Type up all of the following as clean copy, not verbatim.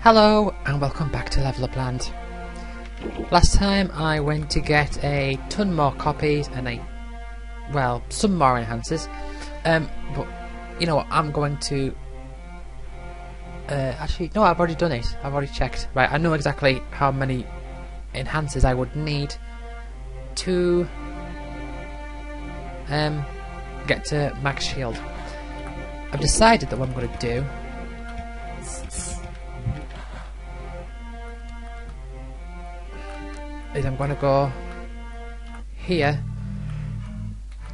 Hello and welcome back to Level Up Land. Last time I went to get a ton more copies and some more enhancers. But you know what, I'm going to actually no, I've already done it. I've already checked. Right, I know exactly how many enhancers I would need to get to max shield. I've decided that what I'm going to do is I'm going to go here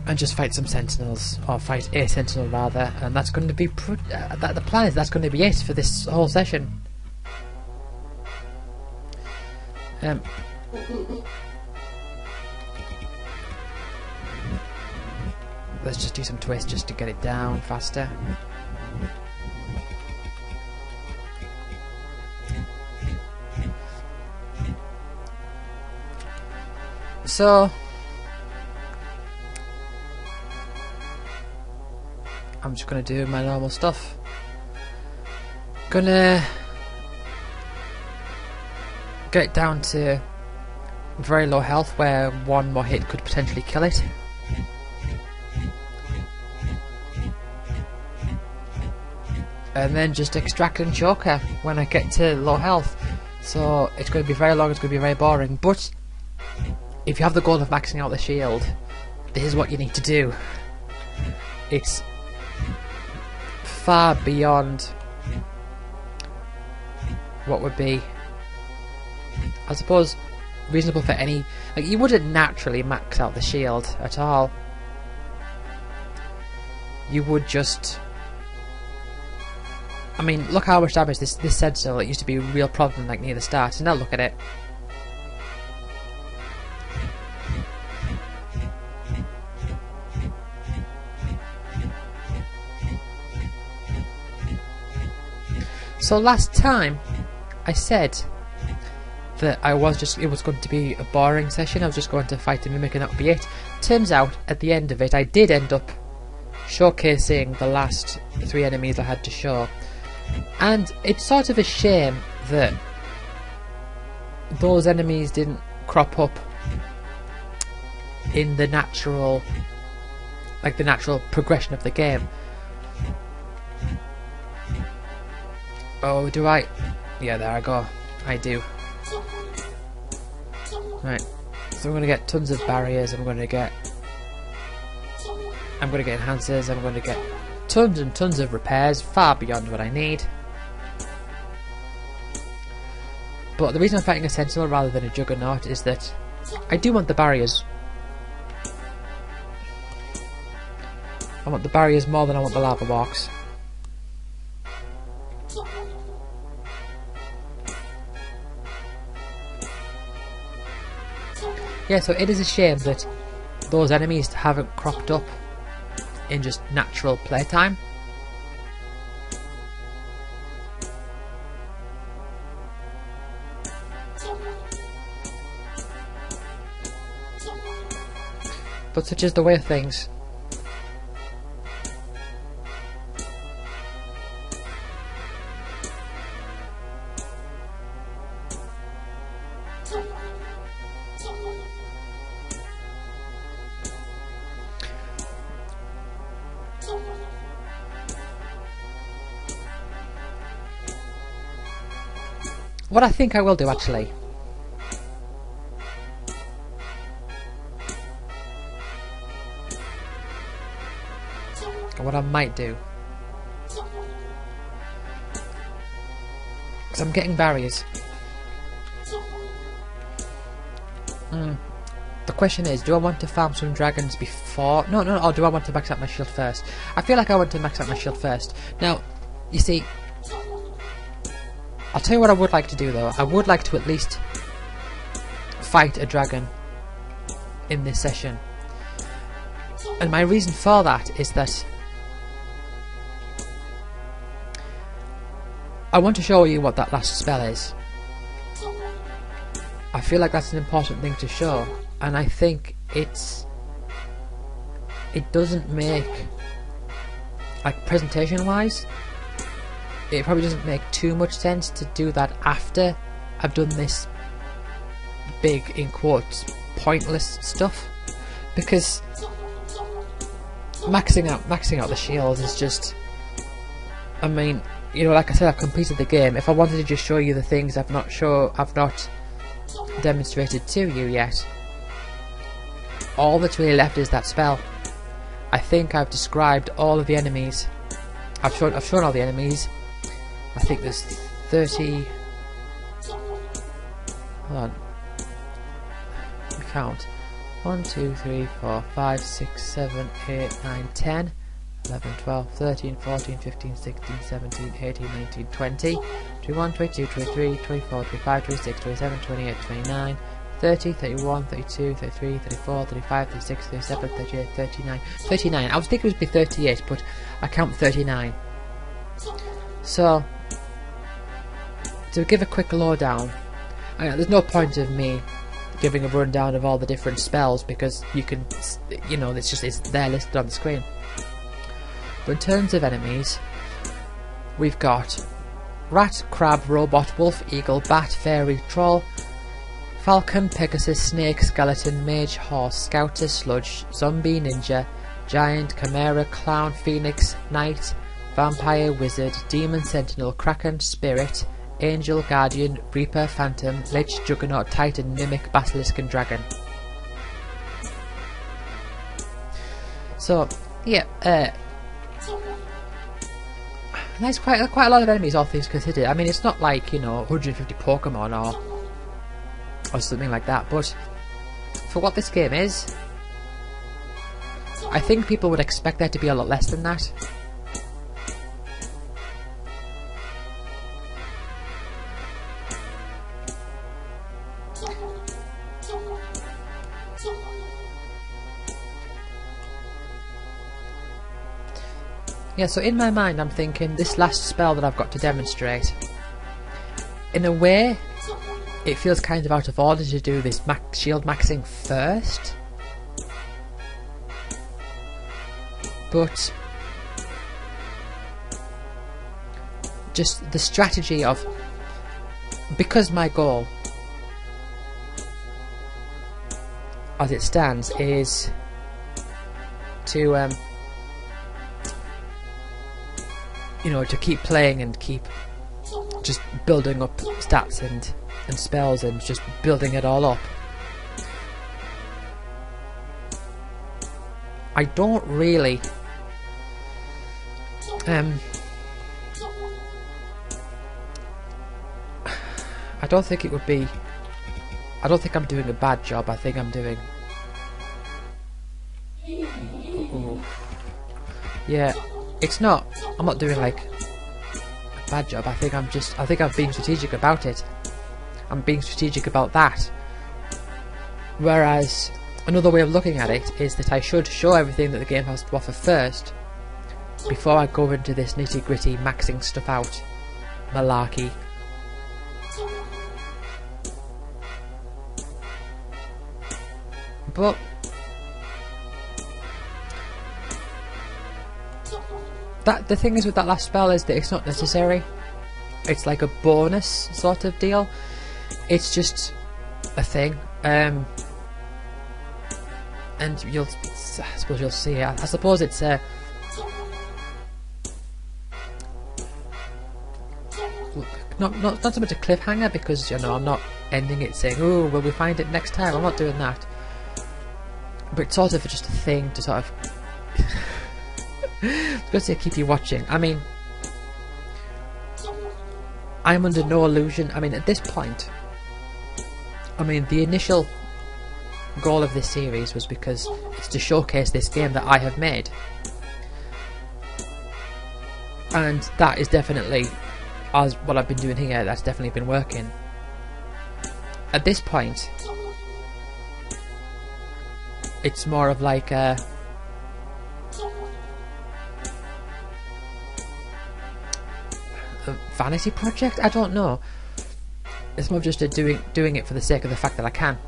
and just fight some sentinels, or fight a sentinel rather, and that's going to be the plan is that's going to be it for this whole session. Let's just do some twists just to get it down faster. So I'm just gonna do my normal stuff. Gonna get it down to very low health where one more hit could potentially kill it. And then just extract and choke her when I get to low health. So it's going to be very long, it's going to be very boring, but if you have the goal of maxing out the shield, this is what you need to do. It's far beyond what would be, I suppose, reasonable for any... Like, you wouldn't naturally max out the shield at all. You would just... I mean, look how much damage this sentinel, it used to be a real problem like near the start, and now look at it. So last time I said that it was going to be a boring session, I was just going to fight a mimic and that would be it. Turns out at the end of it I did end up showcasing the last 3 enemies I had to show. And it's sort of a shame that those enemies didn't crop up in the natural progression of the game. Oh, do I? Yeah, there I go. I do. Right. So I'm gonna get tons of barriers, I'm gonna get enhancers, I'm gonna get tons and tons of repairs, far beyond what I need. But the reason I'm fighting a sentinel rather than a juggernaut is that I do want the barriers. I want the barriers more than I want the lava walks. Yeah, so it is a shame that those enemies haven't cropped up in just natural playtime. But such is the way of things. What I think I will do actually, or what I might do, because I'm getting barriers. The question is, do I want to farm some dragons before? No, or do I want to max out my shield first? I feel like I want to max out my shield first. Now, you see, I'll tell you what I would like to do though. I would like to at least fight a dragon in this session. And my reason for that is that I want to show you what that last spell is. I feel like that's an important thing to show, and I think it doesn't make, like, presentation wise, it probably doesn't make too much sense to do that after I've done this big, in quotes, pointless stuff, because maxing out the shields is just, I mean, you know, like I said, I've completed the game. If I wanted to just show you the things I've not demonstrated to you yet, all that's really left is that spell. I think I've described all of the enemies. I've shown all the enemies. I think there's 30. Hold on. Let me count. 1, 2, 3, 4, 5, 6, 7, 8, 9, 10, 11, 12, 13, 14, 15, 16, 17, 18, 19, 20, 21, 22, 23, 24, 25, 26, 27, 28, 29, 30, 31, 32, 33, 34, 35, 36, 37, 38, 39, 39. I was thinking it would be 38, but I count 39. So, to give a quick lowdown, there's no point of me giving a rundown of all the different spells because you can, you know, it's there listed on the screen. But in terms of enemies, we've got rat, crab, robot, wolf, eagle, bat, fairy, troll, falcon, pegasus, snake, skeleton, mage, horse, scouter, sludge, zombie, ninja, giant, chimera, clown, phoenix, knight, vampire, wizard, demon, sentinel, kraken, spirit, angel, guardian, reaper, phantom, lich, juggernaut, titan, mimic, basilisk and dragon. So, yeah, there's quite a lot of enemies, all things considered. I mean, it's not like, you know, 150 Pokemon or something like that, but for what this game is, I think people would expect there to be a lot less than that. Yeah, so in my mind I'm thinking this last spell that I've got to demonstrate, in a way it feels kind of out of order to do this shield maxing first, but just the strategy of, because my goal as it stands is to you know, to keep playing and keep just building up stats and spells and just building it all up. I don't really I don't think it would be, I don't think I'm doing a bad job. I think I'm doing, yeah, it's not, I'm not doing like a bad job. I think I'm being strategic about it. I'm being strategic about that. Whereas another way of looking at it is that I should show everything that the game has to offer first before I go into this nitty gritty maxing stuff out malarkey. But the thing is with that last spell is that it's not necessary. It's like a bonus sort of deal. It's just a thing. And I suppose you'll see it. I suppose it's not so much a cliffhanger, because, you know, I'm not ending it saying, oh, will we find it next time? I'm not doing that. But it's sort of just a thing to sort of I was going to say keep you watching. I mean, I'm under no illusion. I mean, at this point, I mean, the initial goal of this series was because it's to showcase this game that I have made, and that is definitely, as what I've been doing here, that's definitely been working. At this point, it's more of like a vanity project. I don't know. It's more just a doing it for the sake of the fact that I can.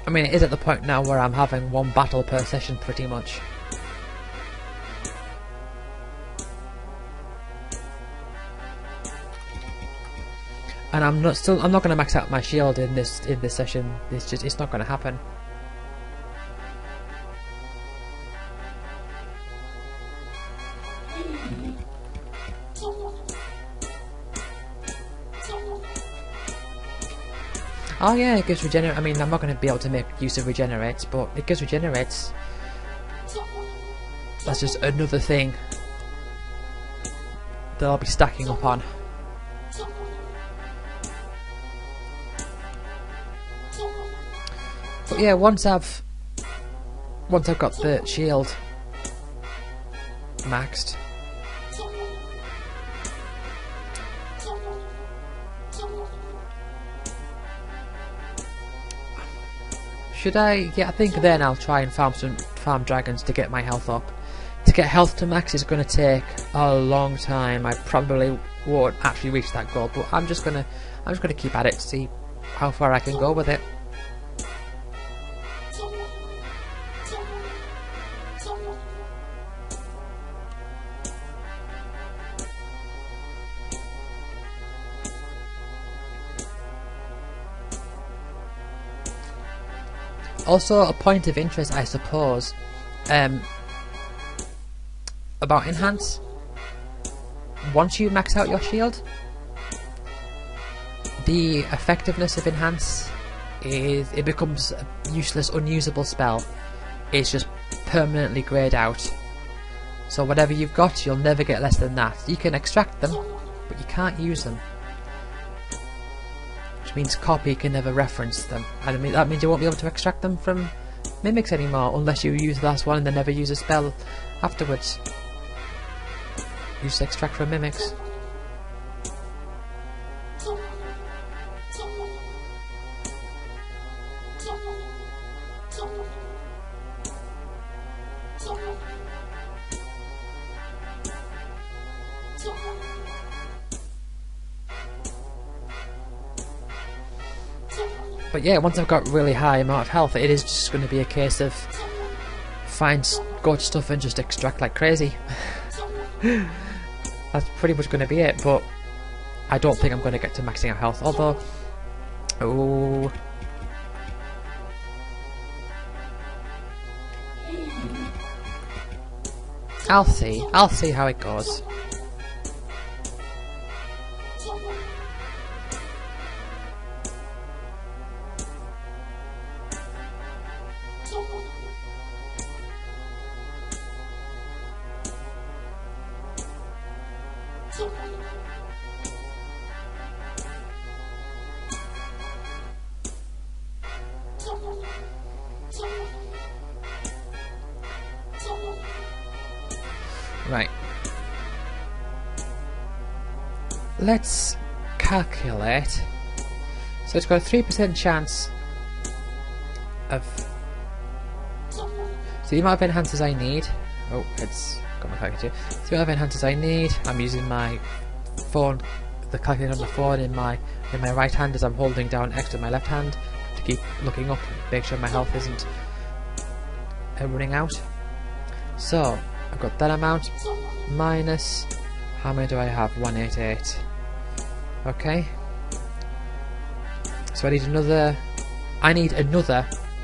I mean, it is at the point now where I'm having one battle per session pretty much. And I'm not going to max out my shield in this session. It's not going to happen. Oh yeah, it gives regenerate. I mean, I'm not going to be able to make use of regenerates, but it gives regenerates. That's just another thing that I'll be stacking up on. But yeah, once I've got the shield maxed, should I? Yeah, I think then I'll try and farm dragons to get my health up. To get health to max is going to take a long time. I probably won't actually reach that goal, but I'm just gonna keep at it to see how far I can go with it. Also, a point of interest, I suppose, about Enhance. Once you max out your shield, the effectiveness of Enhance it becomes a useless, unusable spell. It's just permanently greyed out. So whatever you've got, you'll never get less than that. You can extract them, but you can't use them. Which means copy can never reference them. And that means you won't be able to extract them from mimics anymore, unless you use the last one and then never use a spell afterwards. Use extract from mimics. But yeah, once I've got really high amount of health, it is just going to be a case of go to stuff and just extract like crazy. That's pretty much going to be it, but I don't think I'm going to get to maxing out health, although... Oh... I'll see how it goes. Right. Let's calculate. So it's got a 3% chance of... So the amount of enhancers I need... Oh, it's got my calculator. So the amount of enhancers I need, I'm using my phone, the calculator on the phone in my right hand as I'm holding down X with my left hand to keep looking up, make sure my health isn't running out. So I've got that amount minus, how many do I have? 188. Okay. So I need another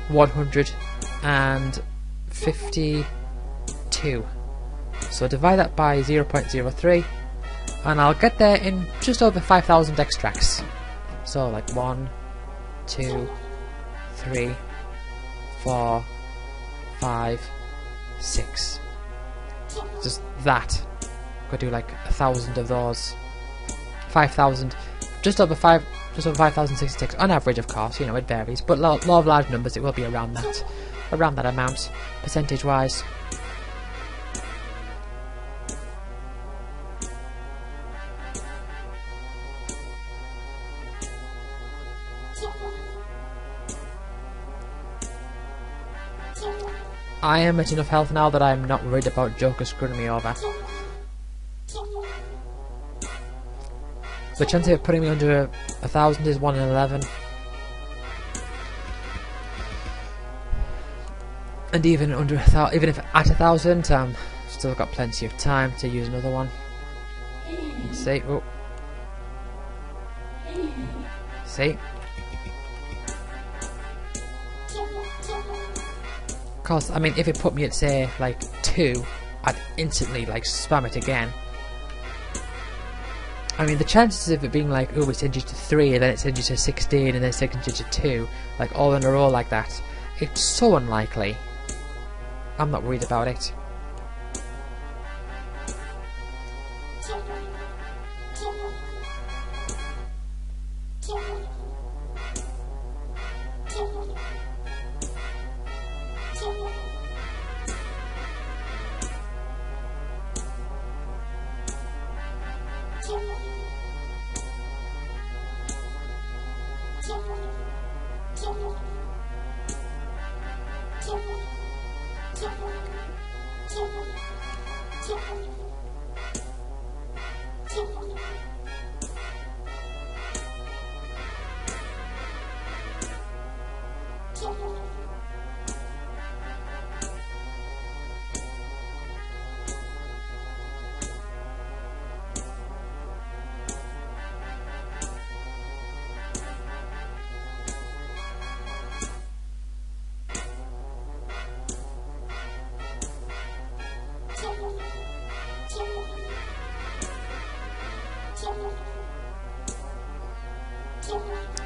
152. So divide that by 0.03 and I'll get there in just over 5,000 extracts. So like 1, 2, 3, 4, 5, 6. Just that. Gotta do like 1,000 of those. 5,000. Just over 5,066 on average, of course. You know, it varies, but law of large numbers, it will be around that amount, percentage-wise. I am at enough health now that I'm not worried about Joker screwing me over. The chance of it putting me under 1,000 is 1 in 11. And even under even if at 1,000, still got plenty of time to use another one. See, oh, see. Cause I mean, if it put me at say like 2, I'd instantly like spam it again. I mean, the chances of it being like, oh, it sends you to 3, and then it sends you to 16, and then it sends you to 2, like all in a row like that, it's so unlikely. I'm not worried about it.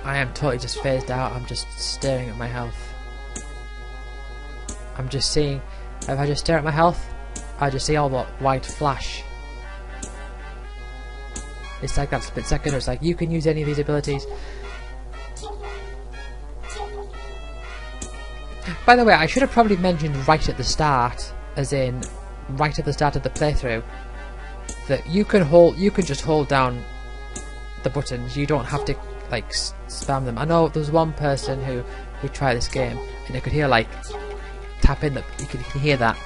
I am totally just phased out. I'm just staring at my health. I'm just seeing, if I just stare at my health, I just see all that white flash. It's like that split second, it's like you can use any of these abilities. By the way, I should have probably mentioned right at the start, as in right at the start of the playthrough, that you can just hold down the buttons. You don't have to like spam them. I know there was one person who tried this game, and you could hear like tapping the, you can hear that,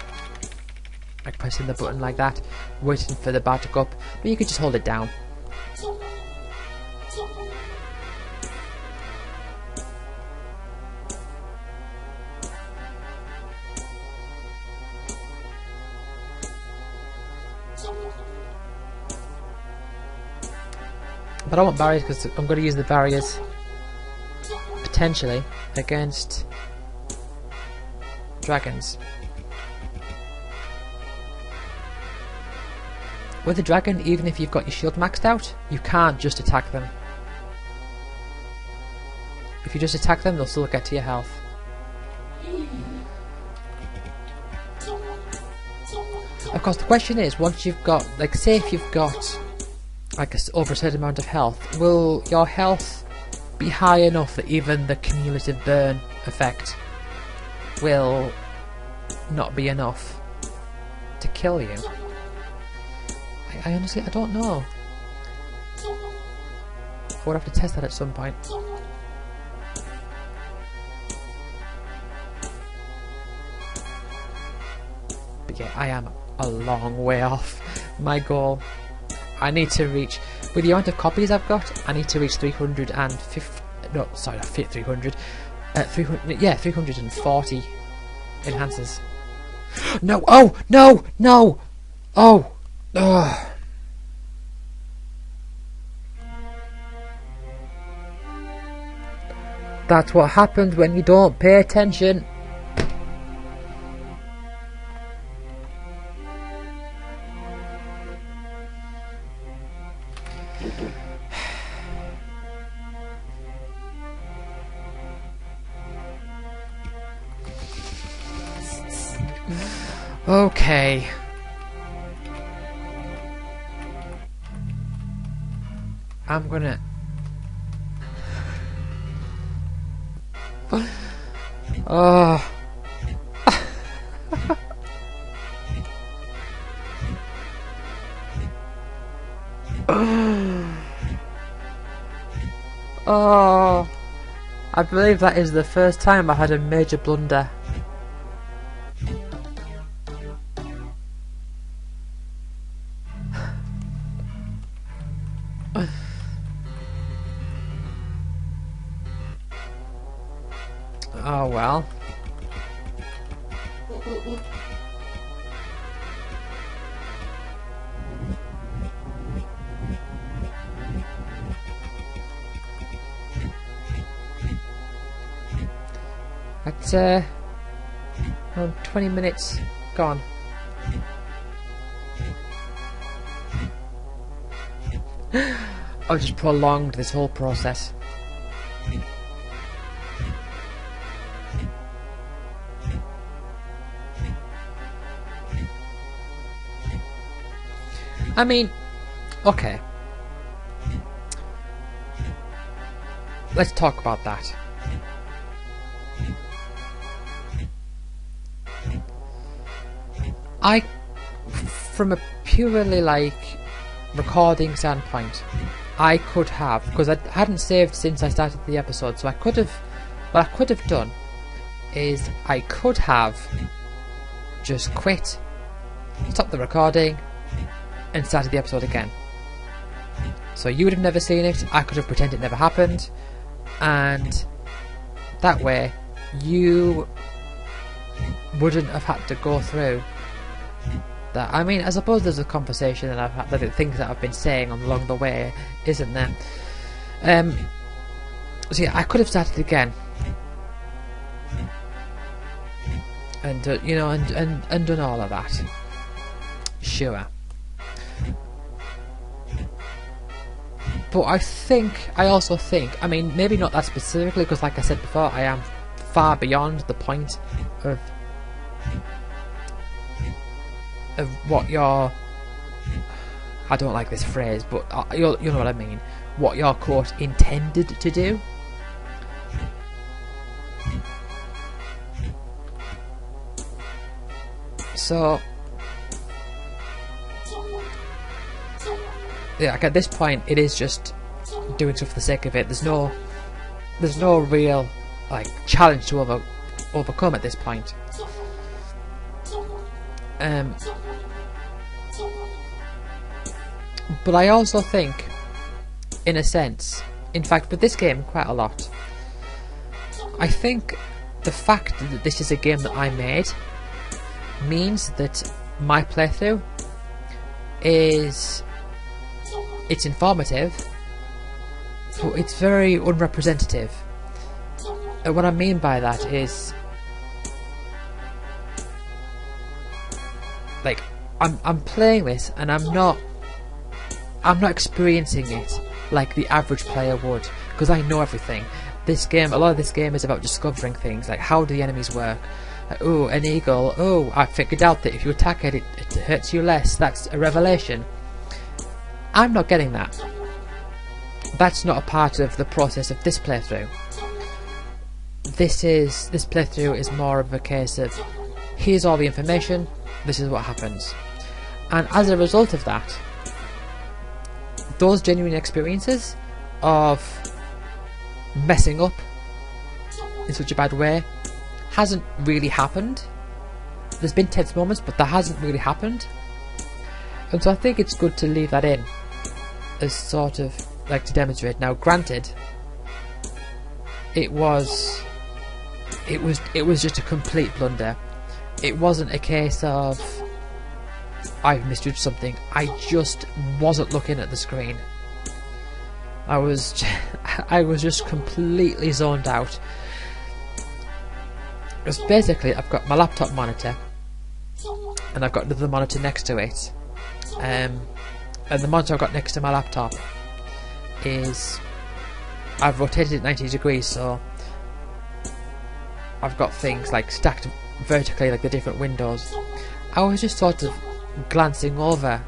like pressing the button like that, waiting for the bar to go up, but you could just hold it down. But I want barriers because I'm going to use the barriers potentially against dragons. With a dragon, even if you've got your shield maxed out, you can't just attack them. If you just attack them, they'll still get to your health. Of course, the question is, once you've got, like, say if you've got like over a certain amount of health, will your health be high enough that even the cumulative burn effect will not be enough to kill you? I honestly, I don't know. We'll have to test that at some point. But yeah, I am a long way off my goal. I need to reach, with the amount of copies I've got, I need to reach 350, no, sorry, not 300, 300, yeah, 340 enhancers. No, oh, no, no, oh, ugh. That's what happens when you don't pay attention. Okay. I'm gonna... Oh. Oh. I believe that is the first time I had a major blunder. Oh well. That's around 20 minutes gone. I've just prolonged this whole process. I mean, okay. Let's talk about that. From a purely like recording standpoint, I could have, because I hadn't saved since I started the episode, so I could have, what I could have done is I could have just quit, stopped the recording, and started the episode again. So you would have never seen it, I could have pretended it never happened, and that way you wouldn't have had to go through that. I mean, I suppose there's a conversation that I've had, the things that I've been saying along the way, isn't there? So yeah, I could have started again, and you know, and done all of that. Sure. But I also think, I mean, maybe not that specifically, because like I said before, I am far beyond the point of what your, I don't like this phrase, but you know what I mean, what your quote intended to do. So yeah, like at this point it is just doing stuff for the sake of it. There's no real like challenge to overcome at this point. But I also think, in a sense, in fact with this game quite a lot, I think the fact that this is a game that I made means that my playthrough is, it's informative, but it's very unrepresentative. And what I mean by that is, like, I'm playing this and I'm not experiencing it like the average player would, because I know everything. This game, a lot of this game is about discovering things, like how do the enemies work. Oh, an eagle. Oh, I figured out that if you attack it, it hurts you less. That's a revelation. I'm not getting that. That's not a part of the process of this playthrough. This playthrough is more of a case of, here's all the information, this is what happens. And as a result of that, those genuine experiences of messing up in such a bad way hasn't really happened. There's been tense moments, but that hasn't really happened. And so I think it's good to leave that in as sort of like to demonstrate. Now granted, it was just a complete blunder. It wasn't a case of I've misjudged something, I just wasn't looking at the screen. I was just completely zoned out. Because basically I've got my laptop monitor and I've got another monitor next to it, and the monitor I've got next to my laptop is, I've rotated it 90 degrees, so I've got things like stacked vertically, like the different windows. I was just sort of glancing over,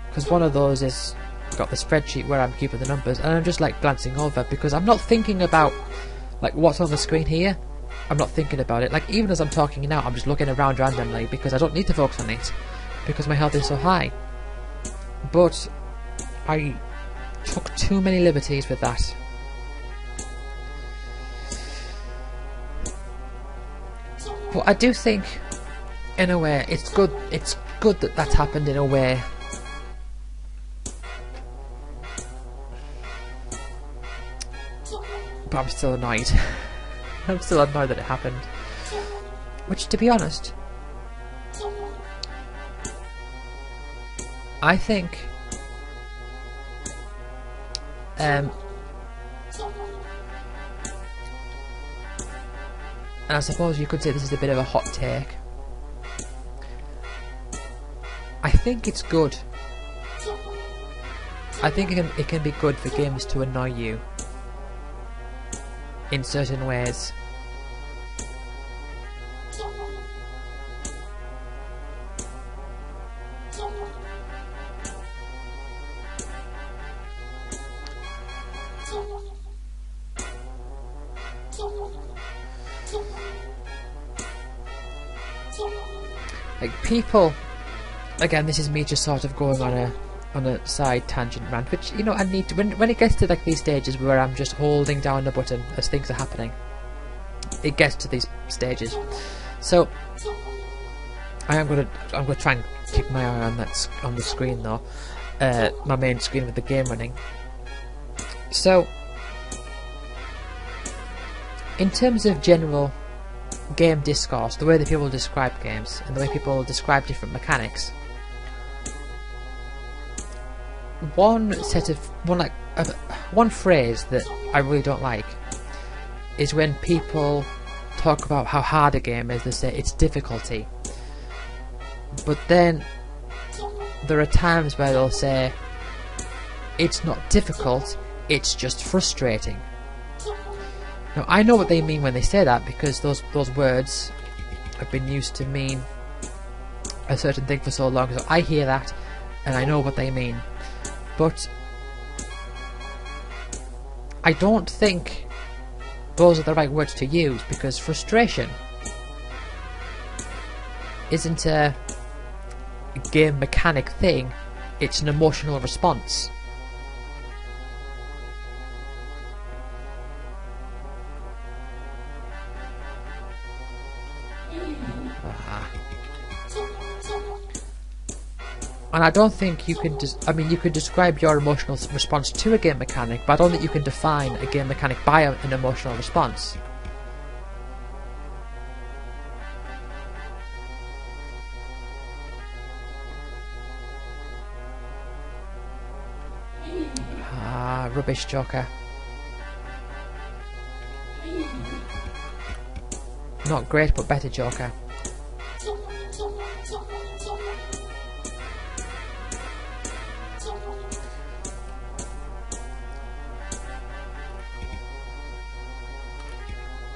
because one of those is got the spreadsheet where I'm keeping the numbers, and I'm just like glancing over because I'm not thinking about like what's on the screen here. I'm not thinking about it. Like even as I'm talking now, I'm just looking around randomly because I don't need to focus on it because my health is so high. But I took too many liberties with that. But I do think, in a way, it's good. It's good that that's happened in a way. But I'm still annoyed. I'm still annoyed that it happened. Which, to be honest, I think and I suppose you could say this is a bit of a hot take. I think it's good. I think it can be good for games to annoy you in certain ways. Like people, again, this is me just sort of going on a side tangent rant, which, you know, I need to, when it gets to like these stages where I'm just holding down the button as things are happening, it gets to these stages. So I'm gonna try and keep my eye on that on the screen though, my main screen with the game running. So in terms of general game discourse, the way that people describe games and the way people describe different mechanics, one phrase that I really don't like is when people talk about how hard a game is. They say it's difficulty, but then there are times where they'll say it's not difficult, it's just frustrating. Now, I know what they mean when they say that, because those words have been used to mean a certain thing for so long, so I hear that and I know what they mean. But I don't think those are the right words to use, because frustration isn't a game mechanic thing, it's an emotional response. And I don't think you can you could describe your emotional response to a game mechanic, but I don't think you can define a game mechanic by an emotional response. Ah, rubbish, Joker. Not great, but better, Joker.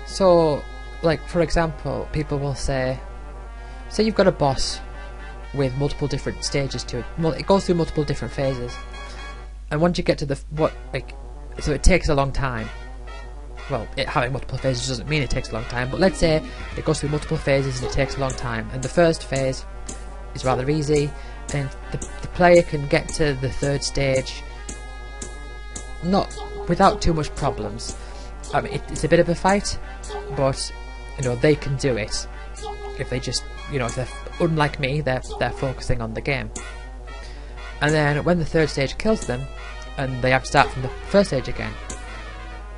So, like, for example, people will say you've got a boss with multiple different stages to it. Well, it goes through multiple different phases, and once you get to so it takes a long time. Well, having multiple phases doesn't mean it takes a long time, but let's say it goes through multiple phases and it takes a long time, and the first phase is rather easy, and the player can get to the third stage not without too much problems. I mean, it's a bit of a fight, but you know, they can do it if they just, you know, if they're unlike me, they're focusing on the game. And then when the third stage kills them, and they have to start from the first stage again,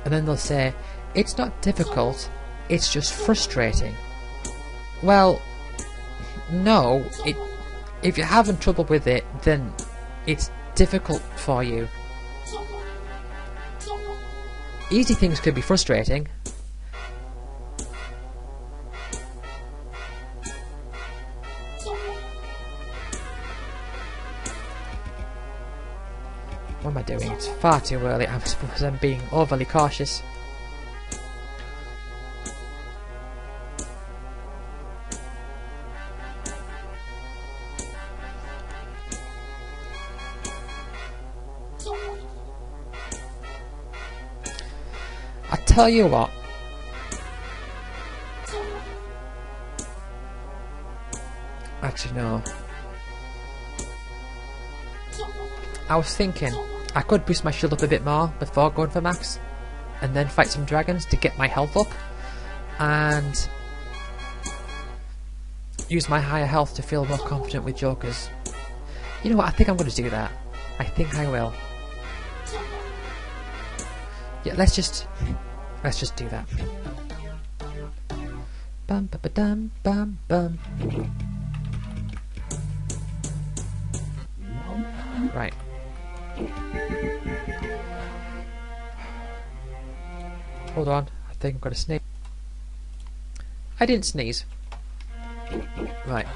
and then they'll say it's not difficult, it's just frustrating. Well, no, if you're having trouble with it, then it's difficult for you. Easy things could be frustrating. What am I doing? It's far too early. I suppose I'm being overly cautious. I tell you what. Actually, no. I was thinking I could boost my shield up a bit more before going for max, and then fight some dragons to get my health up, and use my higher health to feel more confident with jokers. You know what? I think I'm going to do that. I think I will. Yeah, let's just do that. Bum ba ba dum bum bum. Right. Hold on, I think I'm gonna sneeze. I didn't sneeze. Right.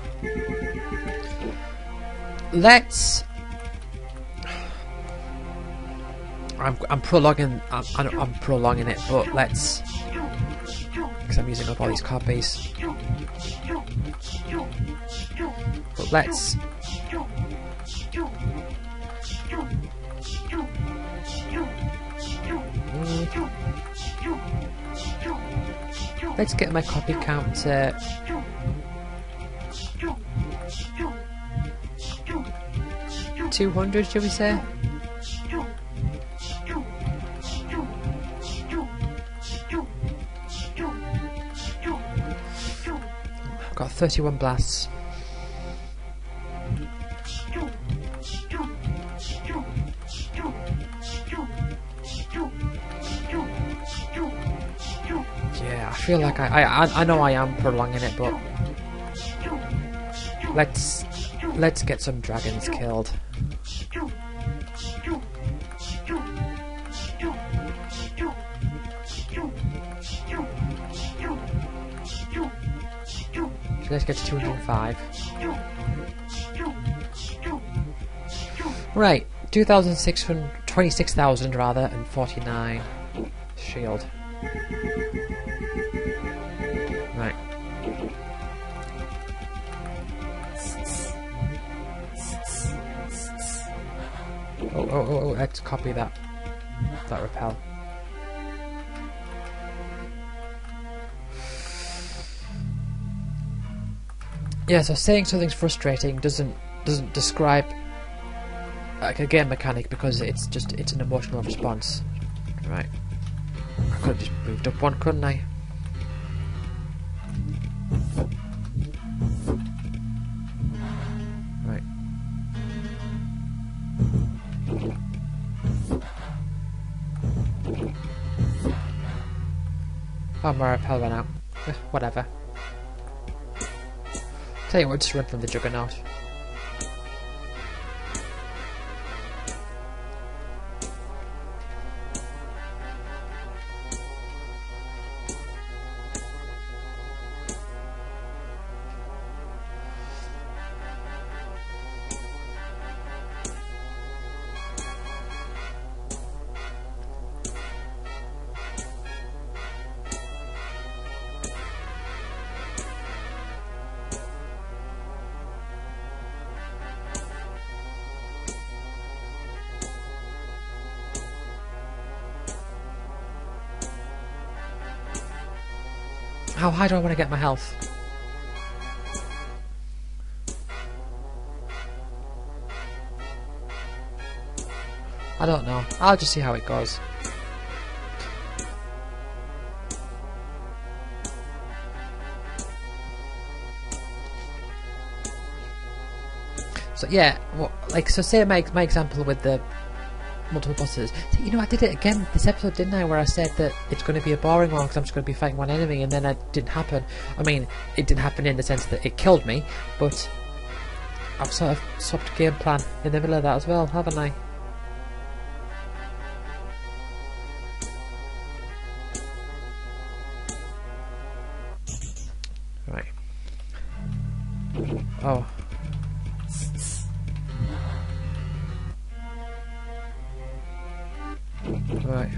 Let's. I'm prolonging. I'm prolonging it, but let's. Because I'm using up all these copies. But let's. Let's get my copy count to 200, shall we say? I've got 31 blasts. Yeah, I feel like I know I am prolonging it, but let's get some dragons killed. So let's get to 205. Right, 26,000 rather, and 49 shield. Right. Oh, let's copy that repel. Yeah, so saying something's frustrating doesn't describe like a game mechanic, because it's an emotional response. Right. I could have just moved up one, couldn't I? Right. Oh, my repel went out. Whatever. Tell you what, just run from the Juggernaut. How high do I want to get my health? I don't know. I'll just see how it goes. So yeah, so say my example with the multiple bosses. So, you know, I did it again this episode, didn't I? Where I said that it's going to be a boring one because I'm just going to be fighting one enemy, and then it didn't happen. I mean, it didn't happen in the sense that it killed me, but I've sort of swapped game plan in the middle of that as well, haven't I? Right. Oh. Right,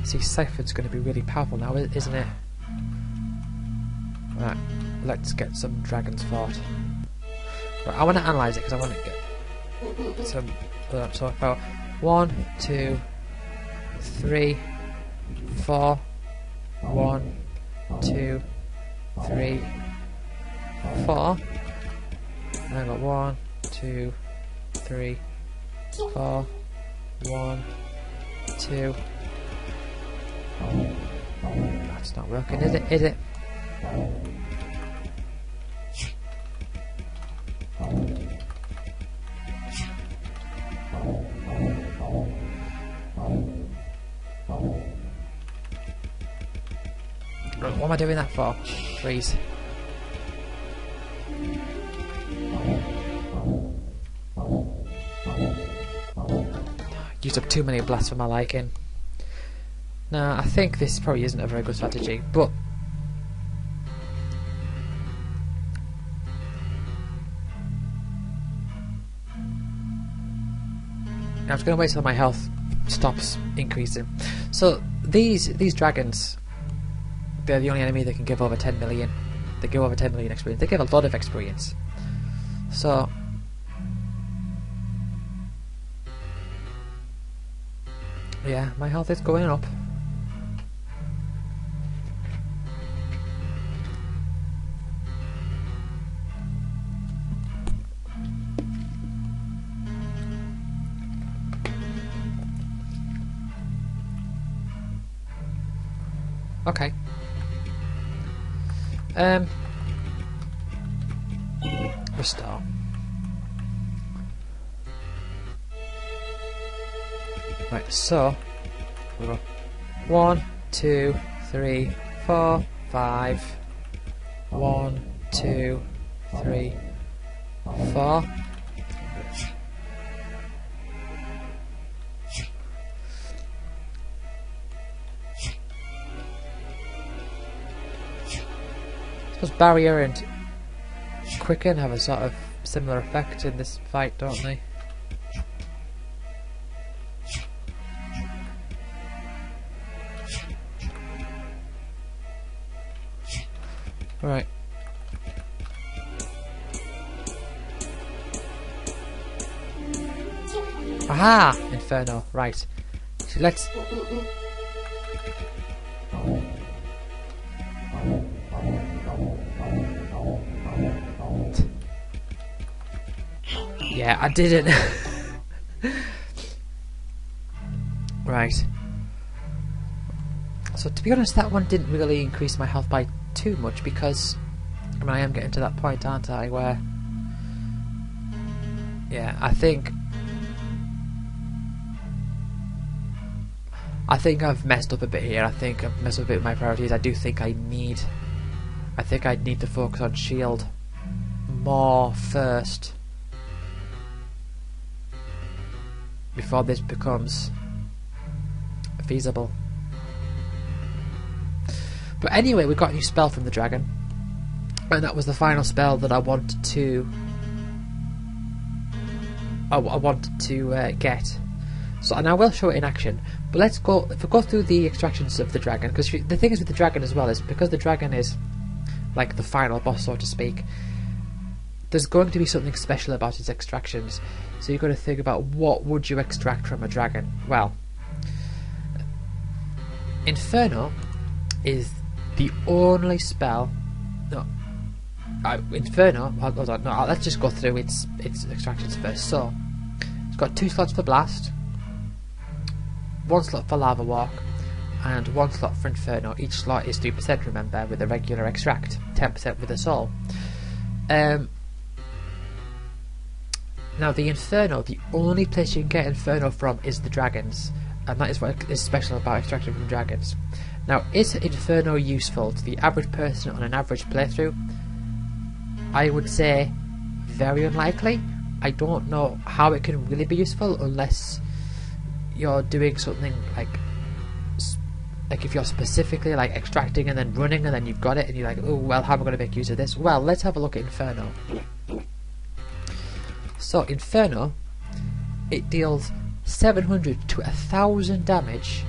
see, Siphon's going to be really powerful now, isn't it? Right, let's get some Dragon's Fort. Right, I want to analyse it because I want to get some. So I felt 1, 2, 3, 4, 1, 2, 3, 4. And I got 1, 2, 3, 4, 1, 2. That's not working, is it? Is it? What am I doing that for? Please. used up too many blasts for my liking. Now, I think this probably isn't a very good strategy, but I'm just going to wait till my health stops increasing. So these dragons, they're the only enemy that can give over 10 million. They give over 10 million experience. They give a lot of experience. So yeah, my health is going up. Okay. Restore. Right, so we'll go 1, 2, 3, 4, 5. 1, 2, 3, 4. Barrier and Quicken have a sort of similar effect in this fight, don't they? Right. Aha! Inferno, right. So let's... Yeah, I didn't. Right. So to be honest, that one didn't really increase my health by too much because I mean I am getting to that point, aren't I, where yeah, I think I've messed up a bit here. I think I've messed up a bit with my priorities. I do think I'd need to focus on shield more first before this becomes feasible. But anyway, we got a new spell from the dragon, and that was the final spell that I wanted to get. So, and I will show it in action. But let's go. If we go through the extractions of the dragon, because the thing is with the dragon as well is because the dragon is like the final boss, so to speak. There's going to be something special about its extractions. So you've got to think about what would you extract from a dragon. Well, Inferno is the only spell. No, Inferno. Hold on. No, let's just go through its extractions first. So it's got 2 slots for Blast, 1 slot for Lava Walk, and 1 slot for Inferno. Each slot is 3%, remember, with a regular extract, 10% with a soul. Now the Inferno, the only place you can get Inferno from is the dragons, and that is what is special about extracting from dragons. Now, is Inferno useful to the average person on an average playthrough? I would say very unlikely. I don't know how it can really be useful unless you're doing something like if you're specifically like extracting and then running and then you've got it and you're like, oh well, how am I going to make use of this? Well, let's have a look at Inferno. So Inferno, it deals 700 to 1000 damage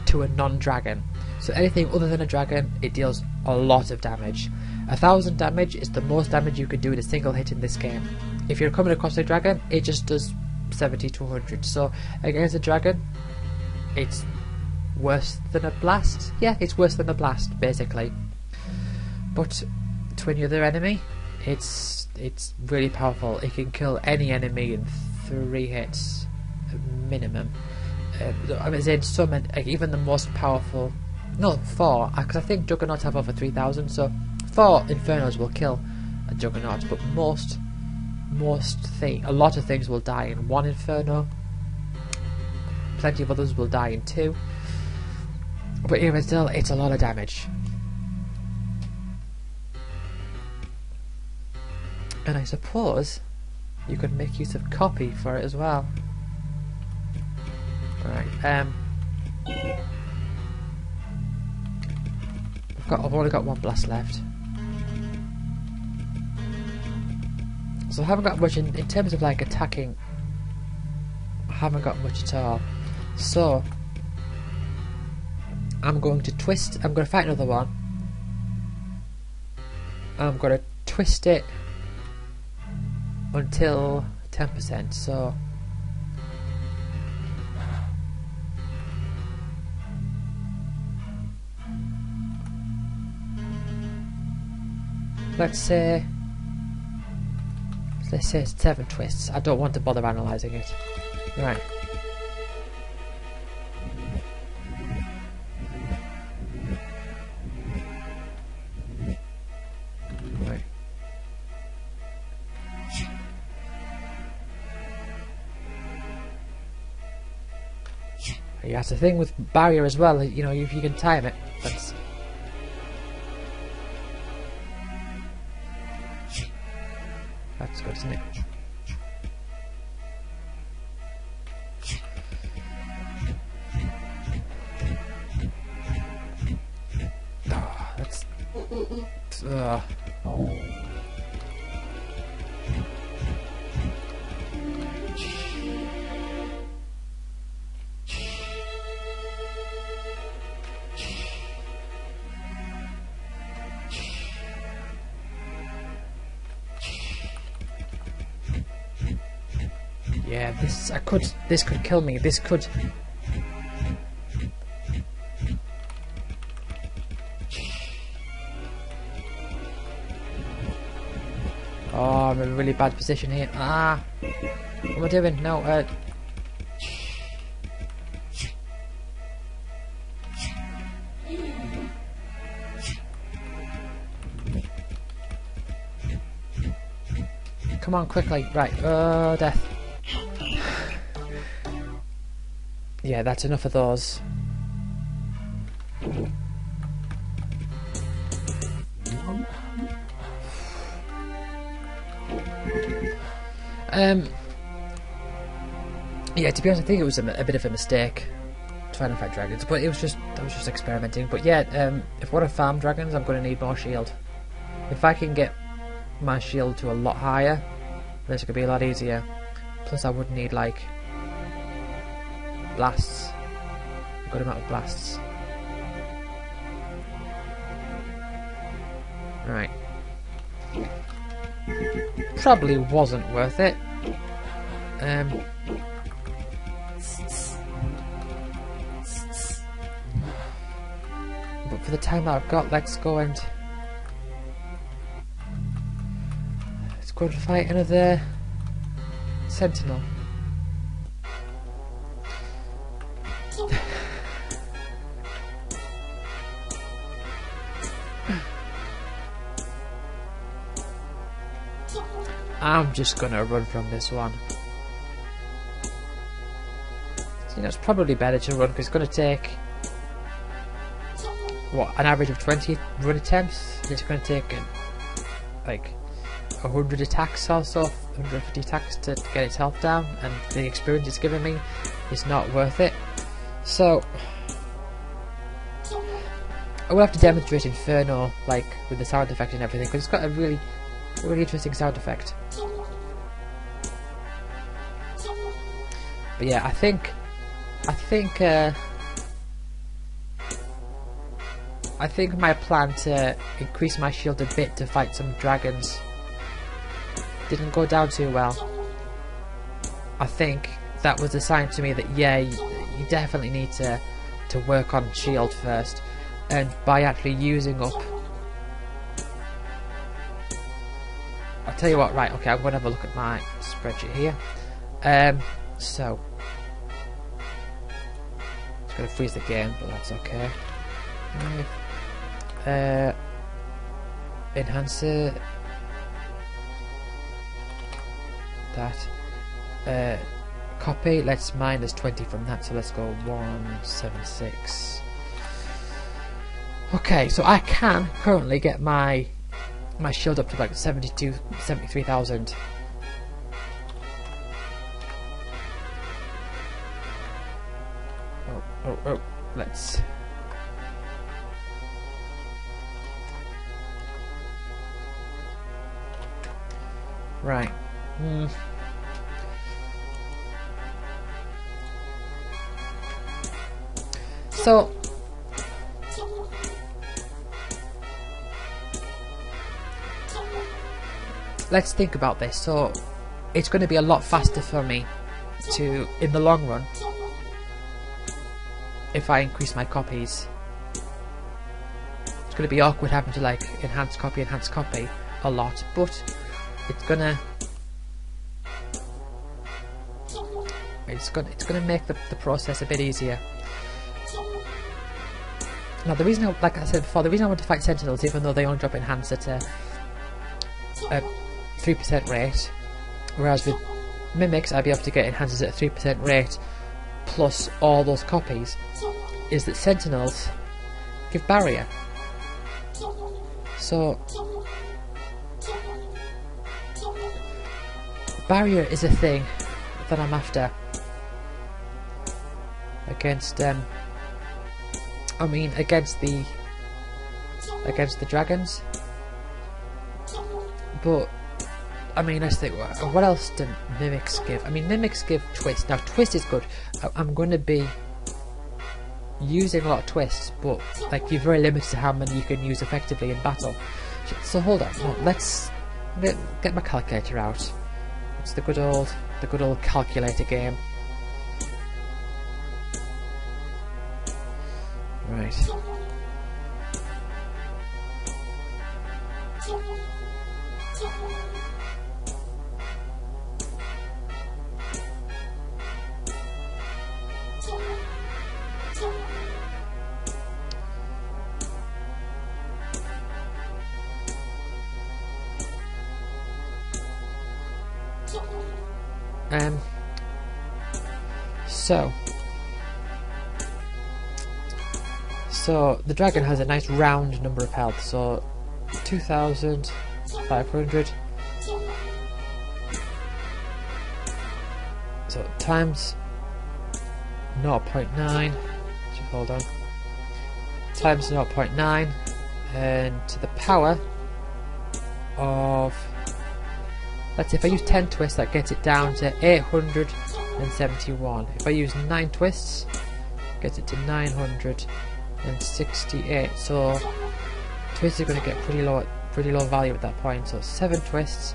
to a non-dragon. So anything other than a dragon, it deals a lot of damage. 1000 damage is the most damage you could do in a single hit in this game. If you're coming across a dragon, it just does 70 to 100. So against a dragon, it's worse than a blast. Yeah, it's worse than a blast, basically. But to any other enemy, it's really powerful. It can kill any enemy in 3 hits minimum. I mean, in some, even the most powerful, no, 4, because I think Juggernauts have over 3000, so 4 Infernos will kill a Juggernaut, but a lot of things will die in 1 Inferno. Plenty of others will die in 2. But even still, it's a lot of damage. And I suppose you could make use of copy for it as well. Right, I've only got one blast left. So I haven't got much in terms of like attacking. I haven't got much at all. So I'm going to twist. I'm going to fight another one. I'm going to twist it until 10%. So let's say it's 7 twists. I don't want to bother analysing it. Right. Right. Yeah, that's the thing with barrier as well. You know, if you can time it, that's good, isn't it? Oh, that's... Yeah, this could kill me. This could... Oh, I'm in a really bad position here. Ah! What am I doing? No, come on, quickly. Right, death. Yeah, that's enough of those. Yeah, to be honest, I think it was a bit of a mistake trying to fight dragons, but I was just experimenting. But yeah, if I want to farm dragons, I'm going to need more shield. If I can get my shield to a lot higher, this could be a lot easier. Plus, I would need like blasts, a good amount of blasts. Right. Probably wasn't worth it. But for the time that I've got, let's go and fight another sentinel. I'm just gonna run from this one. You know, it's probably better to run because it's gonna take what, an average of 20 run attempts. It's gonna take like 100 attacks or so, 150 attacks to get its health down, and the experience it's giving me is not worth it. So I will have to demonstrate Inferno, like with the sound effect and everything, because it's got a really interesting sound effect. But yeah, I think my plan to increase my shield a bit to fight some dragons didn't go down too well. I think that was a sign to me that yeah, you definitely need to work on shield first, and by actually using up. I'll tell you what. Right, okay, I'm going to have a look at my spreadsheet here. So it's going to freeze the game, but that's okay. Enhancer. That. Copy. Let's minus 20 from that. So let's go 176. Okay, so I can currently get my shield up to like 73,000. Oh, let's... Right. So... let's think about this. So, it's going to be a lot faster for me to, in the long run, if I increase my copies. It's going to be awkward having to like enhance copy a lot, but it's gonna make the process a bit easier. Now the reason, like I said before, the reason I want to fight Sentinels, even though they only drop enhance at a 3% rate, whereas with Mimics I'd be able to get enhances at a 3% rate plus all those copies, is that Sentinels give barrier. So barrier is a thing that I'm after against against the dragons. But I mean, let's think, what else do Mimics give? I mean, Mimics give Twist. Now Twist is good. I'm going to be using a lot of Twists, but like you're very limited to how many you can use effectively in battle. So hold on, no, let's get my calculator out. It's the good old calculator game. Right. So the dragon has a nice round number of health, so 2,500. So times 0.9, hold on, times 0.9, and to the power of, let's say if I use 10 twists, that gets it down to 871. If I use 9 twists, gets it to 968. So twists are going to get pretty low value at that point. So 7 twists,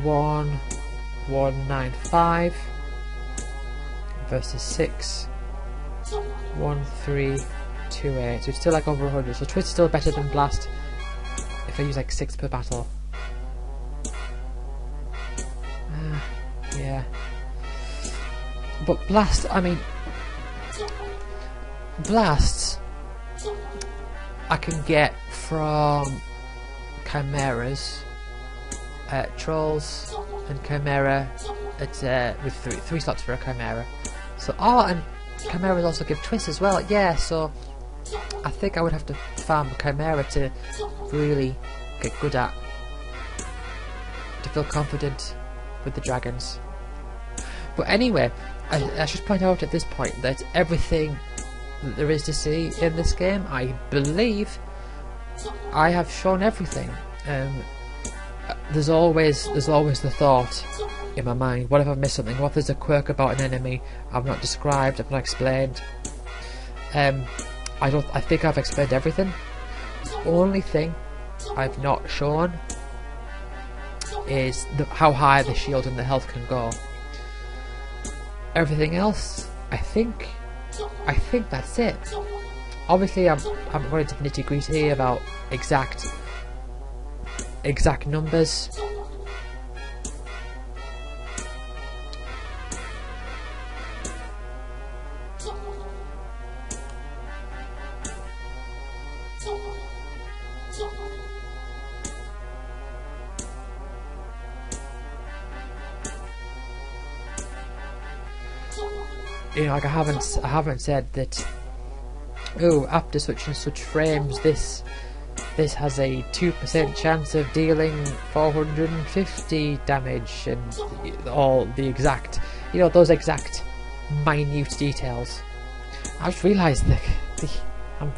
1195 versus 6, 1328. So it's still like over 100. So twist is still better than blast if I use like 6 per battle. Yeah, but blast, I mean, blasts I can get from chimeras, trolls and chimera at with three slots for a chimera. So and chimeras also give twists as well. Yeah, so I think I would have to farm a chimera to really get good at, to feel confident with the dragons. But anyway, I should point out at this point that everything that there is to see in this game, I believe I have shown everything. There's always the thought in my mind, what if I've missed something? What if there's a quirk about an enemy I've not described, I've not explained? I think I've explained everything. The only thing I've not shown is how high the shield and the health can go. Everything else, I think that's it. Obviously, I'm going into the nitty-gritty about exact numbers. You know, like I haven't said that. Oh, after such and such frames, this has a 2% chance of dealing 450 damage, and all the exact, those exact minute details. I just realised that I'm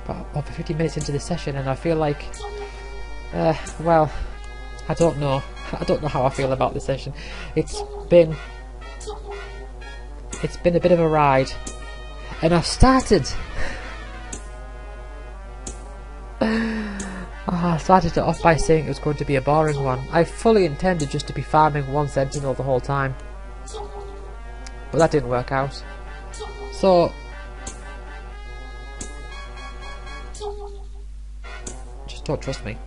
about over 50 minutes into the session, and I feel like, well, I don't know. I don't know how I feel about this session. It's been a bit of a ride, and I've started. I started it off by saying it was going to be a boring one. I fully intended just to be farming one sentinel the whole time, but that didn't work out. So just don't trust me.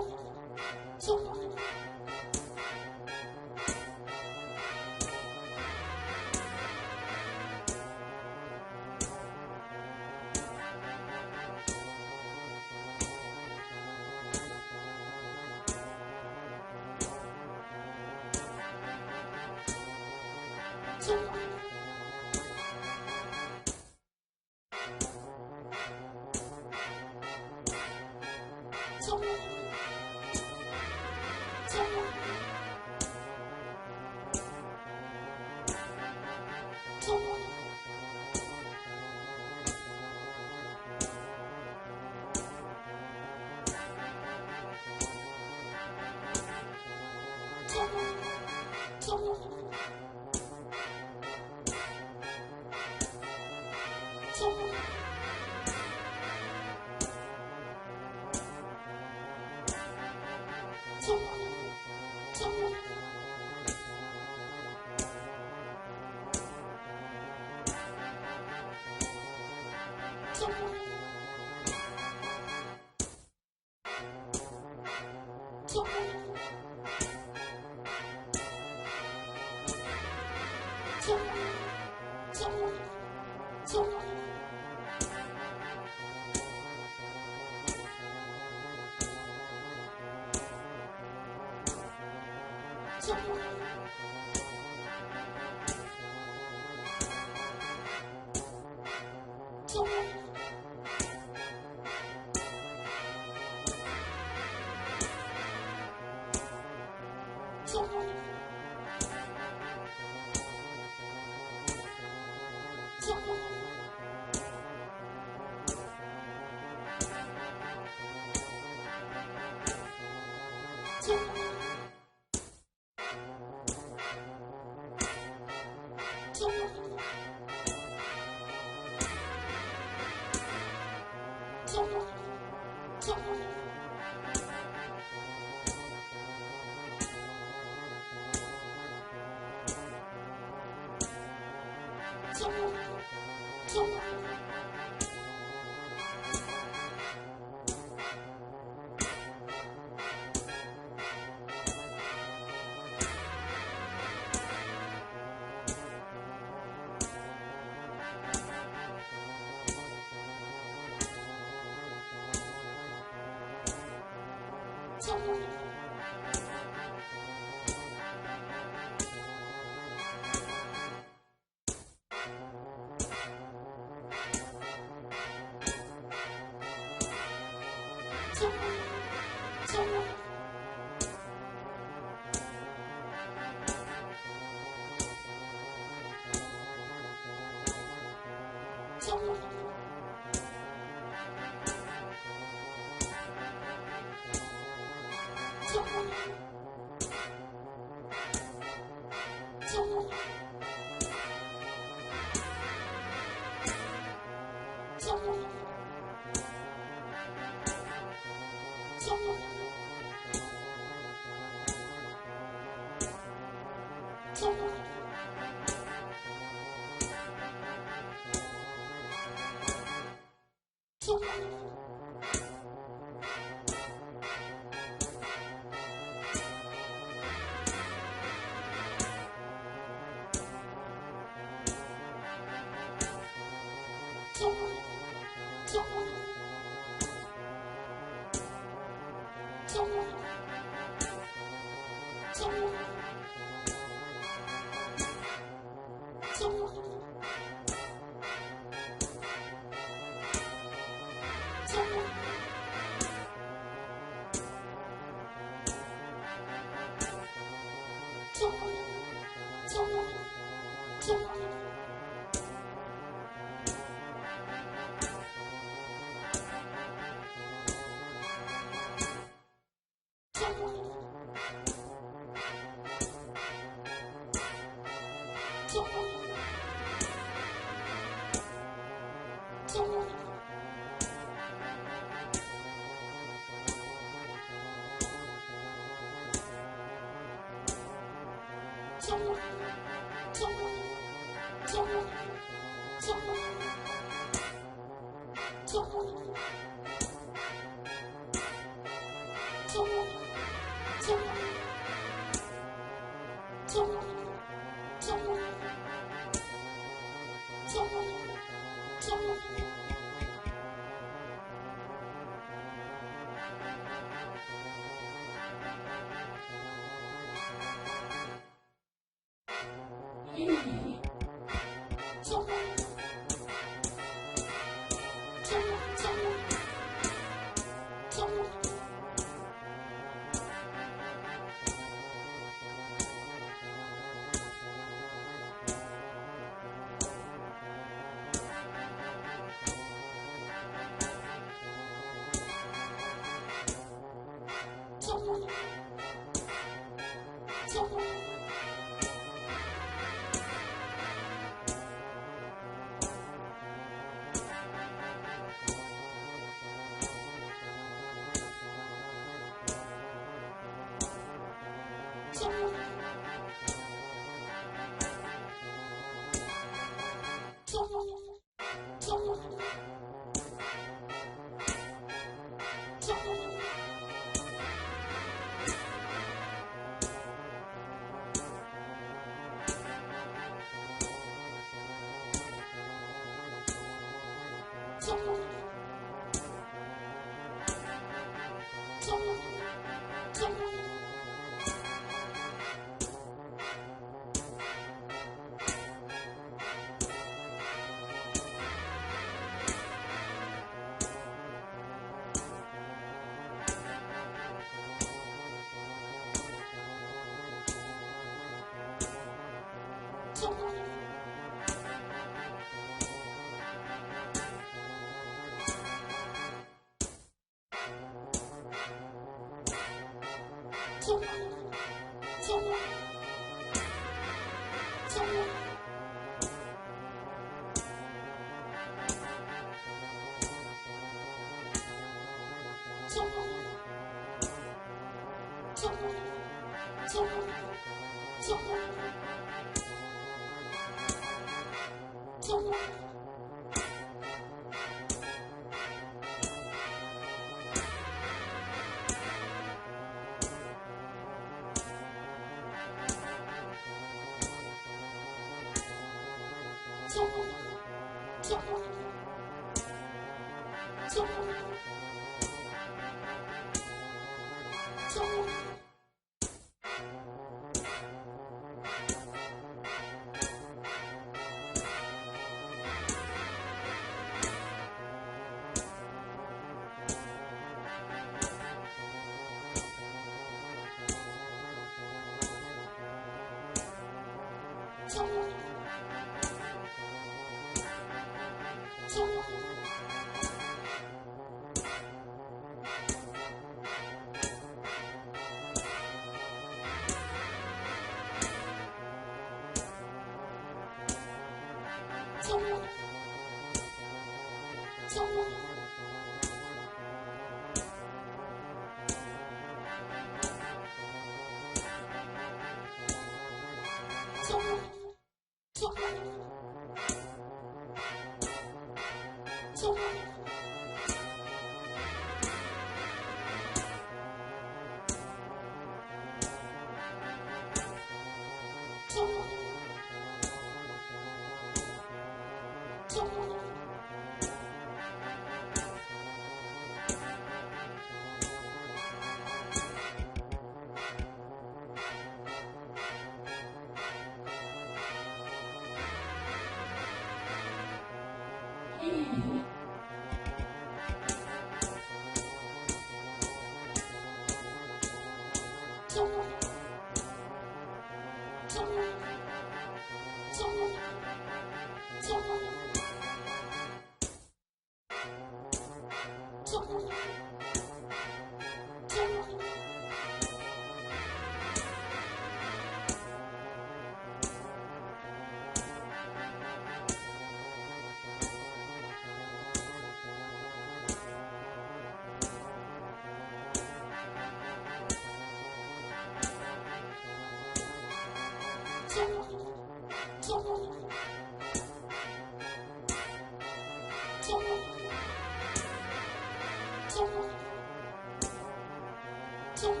Thank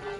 you.